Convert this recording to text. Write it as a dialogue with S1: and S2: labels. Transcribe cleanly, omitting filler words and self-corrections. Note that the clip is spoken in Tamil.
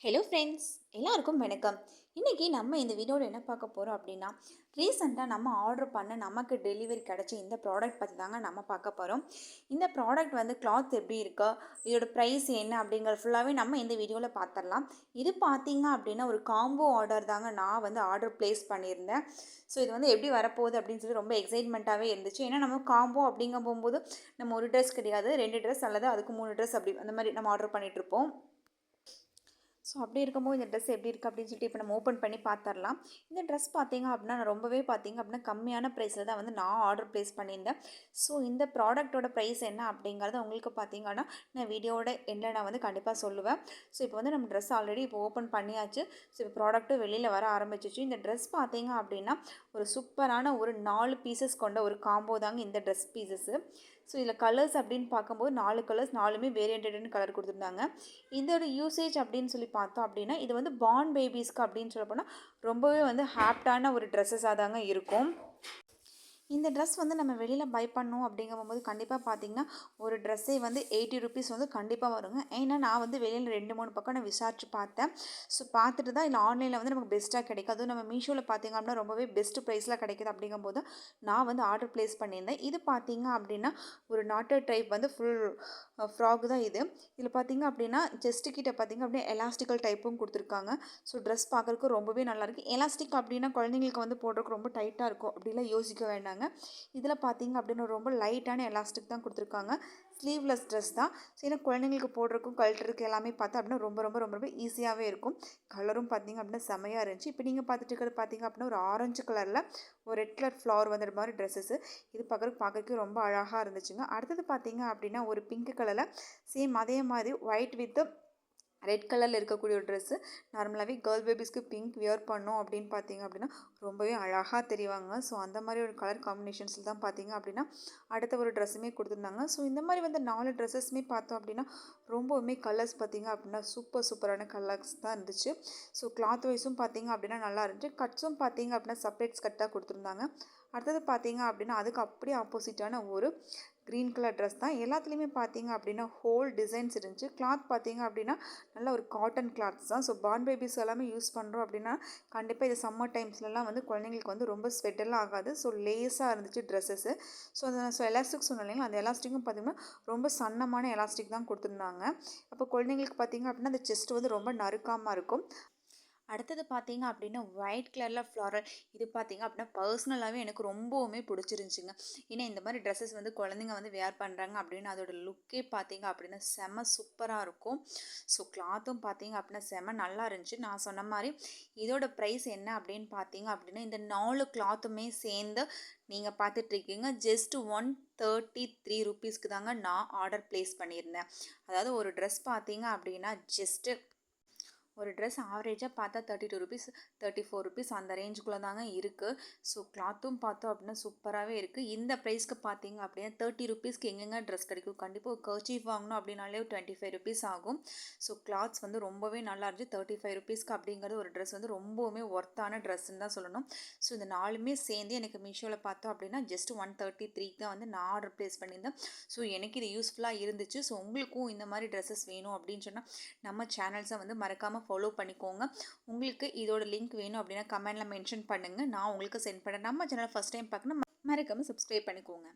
S1: ஹலோ ஃப்ரெண்ட்ஸ், எல்லாருக்கும் வணக்கம். இன்றைக்கி நம்ம இந்த வீடியோவில் என்ன பார்க்க போகிறோம் அப்படின்னா, ரீசெண்டாக நம்ம ஆர்டர் பண்ண நமக்கு டெலிவரி கிடச்ச இந்த ப்ராடக்ட் பற்றி தாங்க நம்ம பார்க்க போகிறோம். இந்த ப்ராடக்ட் வந்து கிளாத் எப்படி இருக்கா, இதோட ப்ரைஸ் என்ன அப்படிங்கிற ஃபுல்லாகவே நம்ம இந்த வீடியோவில் பார்த்துடலாம். இது பார்த்தீங்க அப்படின்னா ஒரு காம்போ ஆர்டர் தாங்க நான் வந்து ஆர்டர் ப்ளேஸ் பண்ணியிருந்தேன். ஸோ இது வந்து எப்படி வரப்போகுது அப்படின்னு சொல்லி ரொம்ப எக்ஸைட்மெண்ட்டாகவே இருந்துச்சு. ஏன்னா நம்ம காம்போ அப்படிங்க போகும்போது நம்ம ஒரு ட்ரெஸ் கிடையாது, 2 ட்ரெஸ் அல்லது அதுக்கு 3 ட்ரெஸ் அப்படி அந்த மாதிரி நம்ம ஆர்டர் பண்ணிகிட்ருப்போம். ஸோ அப்படி இருக்கும்போது இந்த ட்ரெஸ் எப்படி இருக்குது அப்படின்னு சொல்லிட்டு இப்போ நம்ம ஓப்பன் பண்ணி பார்த்துடலாம். இந்த ட்ரெஸ் பார்த்தீங்க அப்படின்னா நான் ரொம்பவே பார்த்தீங்க அப்படின்னா கம்மியான ப்ரைஸில் தான் வந்து நான் ஆர்டர் ப்ளேஸ் பண்ணியிருந்தேன். ஸோ இந்த ப்ராடக்ட்டோட ப்ரைஸ் என்ன அப்படிங்கிறத உங்களுக்கு பார்த்தீங்கன்னா நான் வீடியோட எண்டில் நான் வந்து கண்டிப்பாக சொல்லுவேன். ஸோ இப்போ வந்து நம்ம ட்ரெஸ் ஆல்ரெடி இப்போ ஓப்பன் பண்ணியாச்சு. ஸோ இப்போ ப்ராடக்ட்டும் வெளியில் வர ஆரம்பிச்சிச்சு. இந்த ட்ரெஸ் பார்த்தீங்க அப்படின்னா ஒரு சூப்பரான ஒரு 4 பீசஸ் கொண்ட ஒரு காம்போ தாங்க இந்த ட்ரெஸ் பீசஸ்ஸு. ஸோ இதில் கலர்ஸ் அப்படின்னு பார்க்கும்போது 4 கலர்ஸ் 4மே வேரியன்டட்னு கலர் கொடுத்துருந்தாங்க. இதோட யூசேஜ் அப்படின்னு சொல்லி பார்த்தோம் அப்படின்னா இது வந்து பார்ன் பேபிஸ்க்கு அப்படின்னு சொல்ல போனால் ரொம்பவே வந்து ஹாப்டான ஒரு ட்ரெஸ்ஸஸாக தாங்க இருக்கும். இந்த ட்ரெஸ் வந்து நம்ம வெளியில் பை பண்ணோம் அப்படிங்கும்போது கண்டிப்பாக பார்த்தீங்கன்னா ஒரு ட்ரெஸ்ஸே வந்து 80 ருபீஸ் வந்து கண்டிப்பாக வருங்க. ஏன்னா நான் வந்து வெளியில் 2-3 பக்கம் நான் விசாரித்து பார்த்தேன். ஸோ பார்த்துட்டு தான் இல்லை ஆன்லைனில் வந்து நமக்கு பெஸ்ட்டாக கிடைக்கும். அதுவும் நம்ம மீஷோவில் பார்த்தீங்க அப்படின்னா ரொம்பவே பெஸ்ட் ப்ரைஸில் கிடைக்குது அப்படிங்கும்போது நான் வந்து ஆர்டர் ப்ளேஸ் பண்ணியிருந்தேன். இது பார்த்தீங்க அப்படின்னா ஒரு நாட்டட் டைப் வந்து ஃபுல் ஃப்ராக் தான் இது. இதில் பார்த்தீங்க அப்படின்னா செஸ்ட்டு கிட்ட பார்த்தீங்க அப்படின்னா எலாஸ்டிக்கல் டைப்பும் கொடுத்துருக்காங்க. ஸோ ட்ரெஸ் பார்க்குறதுக்கு ரொம்பவே நல்லாயிருக்கு. எலாஸ்டிக் அப்படின்னா குழந்தைங்களுக்கு வந்து போடுறதுக்கு ரொம்ப டைட்டாக இருக்கும் அப்படிலாம் யோசிக்க வேண்டாம். இதில் பார்த்தீங்க அப்படின்னா ரொம்ப லைட்டான எலாஸ்டிக் தான் கொடுத்துருக்காங்க. ஸ்லீவ்லெஸ் ட்ரெஸ் தான். ஸோ ஏன்னா குழந்தைங்களுக்கு போடுறதுக்கும் கழட்டுறதுக்கு எல்லாமே பார்த்தா அப்படின்னா ரொம்ப ரொம்ப ரொம்ப ரொம்ப ஈஸியாகவே இருக்கும். கலரும் பார்த்தீங்க அப்படின்னா செமையாக இருந்துச்சு. இப்போ நீங்கள் பார்த்துட்டு இருக்கிறது பார்த்தீங்க அப்படின்னா ஒரு ஆரஞ்சு கலரில் ஒரு ரெட் கலர் ஃப்ளவர் வந்துற மாதிரி ட்ரெஸ்ஸஸ்ஸு. இது பார்க்குறதுக்கு ரொம்ப அழகாக இருந்துச்சுங்க. அடுத்தது பார்த்தீங்க அப்படின்னா ஒரு பிங்க் கலரில் சேம் அதே மாதிரி ஒயிட் வித் ரெட் கலரில் இருக்கக்கூடிய ஒரு ட்ரெஸ்ஸு. நார்மலாகவே கேர்ள் பேபிஸ்க்கு பிங்க் வியர் பண்ணோம் அப்படின்னு பார்த்தீங்க அப்படின்னா ரொம்பவே அழகாக தெரிவாங்க. ஸோ அந்த மாதிரி ஒரு கலர் காம்பினேஷன்ஸில் தான் பார்த்தீங்க அப்படின்னா அடுத்த ஒரு ட்ரெஸ்ஸுமே கொடுத்துருந்தாங்க. ஸோ இந்த மாதிரி வந்து 4 ட்ரெஸ்ஸஸ்மே பார்த்தோம் அப்படின்னா ரொம்பவுமே கலர்ஸ் பார்த்தீங்க அப்படின்னா சூப்பரான கலர்ஸ் தான் இருந்துச்சு. ஸோ கிளாத் வைஸும் பார்த்தீங்க அப்படின்னா நல்லா இருந்துச்சு. கட்ஸும் பார்த்தீங்க அப்படின்னா செப்பரேட்ஸ் கட்டாக கொடுத்துருந்தாங்க. அடுத்தது பார்த்தீங்க அப்படின்னா அதுக்கு அப்படியே ஆப்போசிட்டான ஒரு க்ரீன் கலர் ட்ரெஸ் தான். எல்லாத்துலேயுமே பார்த்தீங்க அப்படின்னா ஹோல் டிசைன்ஸ் இருந்துச்சு. கிளாத் பார்த்தீங்க அப்படின்னா நல்ல ஒரு காட்டன் கிளாத்ஸ் தான். ஸோ பார்ன் பேபிஸ் எல்லாமே யூஸ் பண்ணுறோம் அப்படின்னா கண்டிப்பாக இது சம்மர் டைம்ஸ்லலாம் வந்து குழந்தைங்களுக்கு வந்து ரொம்ப ஸ்வெட்டெல்லாம் ஆகாது. ஸோ லேஸாக இருந்துச்சு ட்ரெஸ்ஸஸ்ஸு. ஸோ எலாஸ்டிக் சொன்னேன் இல்லைங்களா, அந்த எலாஸ்டிக்கும் பார்த்திங்கன்னா ரொம்ப சன்னமான எலாஸ்டிக் தான் கொடுத்துருந்தாங்க. அப்போ குழந்தைங்களுக்கு பார்த்திங்க அப்படின்னா அந்த செஸ்ட் வந்து ரொம்ப நறுக்காமல் இருக்கும். அடுத்தது பார்த்தீங்க அப்படின்னா ஒயிட் கலரில் ஃப்ளாரல். இது பார்த்தீங்க அப்படின்னா பர்சனலாகவே எனக்கு ரொம்பவுமே பிடிச்சிருந்துச்சிங்க. ஏன்னா இந்த மாதிரி ட்ரெஸ்ஸஸ் வந்து குழந்தைங்க வந்து வேர் பண்ணுறாங்க அப்படின்னு அதோட லுக்கே பார்த்தீங்க அப்படின்னா செம சூப்பராக இருக்கும். ஸோ கிளாத்தும் பார்த்தீங்க அப்படின்னா செம நல்லா இருந்துச்சு. நான் சொன்ன மாதிரி இதோட ப்ரைஸ் என்ன அப்படின்னு பார்த்தீங்க அப்படின்னா இந்த 4 கிளாத்துமே சேர்ந்து நீங்கள் பார்த்துட்ருக்கீங்க ஜஸ்ட் 133 ருபீஸ்க்கு தாங்க நான் ஆர்டர் ப்ளேஸ் பண்ணியிருந்தேன். அதாவது ஒரு ட்ரெஸ் பார்த்தீங்க அப்படின்னா ஒரு ட்ரெஸ் ஆவரேஜாக பார்த்தா 32 ருபீஸ் 34 ருபீஸ் அந்த ரேஞ்சுக்குள்ளே தாங்க இருக்குது. ஸோ கிளாத்தும் பார்த்தோம் அப்படின்னா சூப்பராகவே இருக்குது. இந்த ப்ரைஸ்க்கு பார்த்தீங்க அப்படின்னா 30 ருபீஸ்க்கு எங்கெங்க ட்ரெஸ் கிடைக்கும். கண்டிப்பாக ஒரு கர்ச்சீஃப் வாங்கணும் அப்படின்னாலே ஒரு 25 ருபீஸ் ஆகும். ஸோ கிளாத்ஸ் வந்து ரொம்பவே நல்லா இருந்துச்சு. 35 ருபீஸ்க்கு அப்படிங்கிறது ஒரு ட்ரெஸ் வந்து ரொம்பவுமே ஒர்த்தான ட்ரெஸ்ன்னு தான் சொல்லணும். ஸோ இந்த 4மே சேர்ந்து எனக்கு மீஷோவில் பார்த்தோம் அப்படின்னா ஜஸ்ட் 133 தான் வந்து நான் ஆர்டர் ப்ளேஸ் பண்ணியிருந்தேன். ஸோ எனக்கு இது யூஸ்ஃபுல்லாக இருந்துச்சு. ஸோ உங்களுக்கும் இந்த மாதிரி ட்ரெஸ்ஸஸ் வேணும் அப்படின்னு சொன்னால் நம்ம சேனல்ஸை வந்து மறக்காமல் ஃபாலோ பண்ணிக்கோங்க. உங்களுக்கு இதோட லிங்க் வேணும் அப்படின்னா கமெண்ட்டில் மென்ஷன் பண்ணுங்கள். நான் உங்களுக்கு சென்ட் பண்ணுறேன். நம்ம சேனலை ஃபஸ்ட் டைம் பார்க்கணும் மறக்காமல் சப்ஸ்கிரைப் பண்ணிக்கோங்க.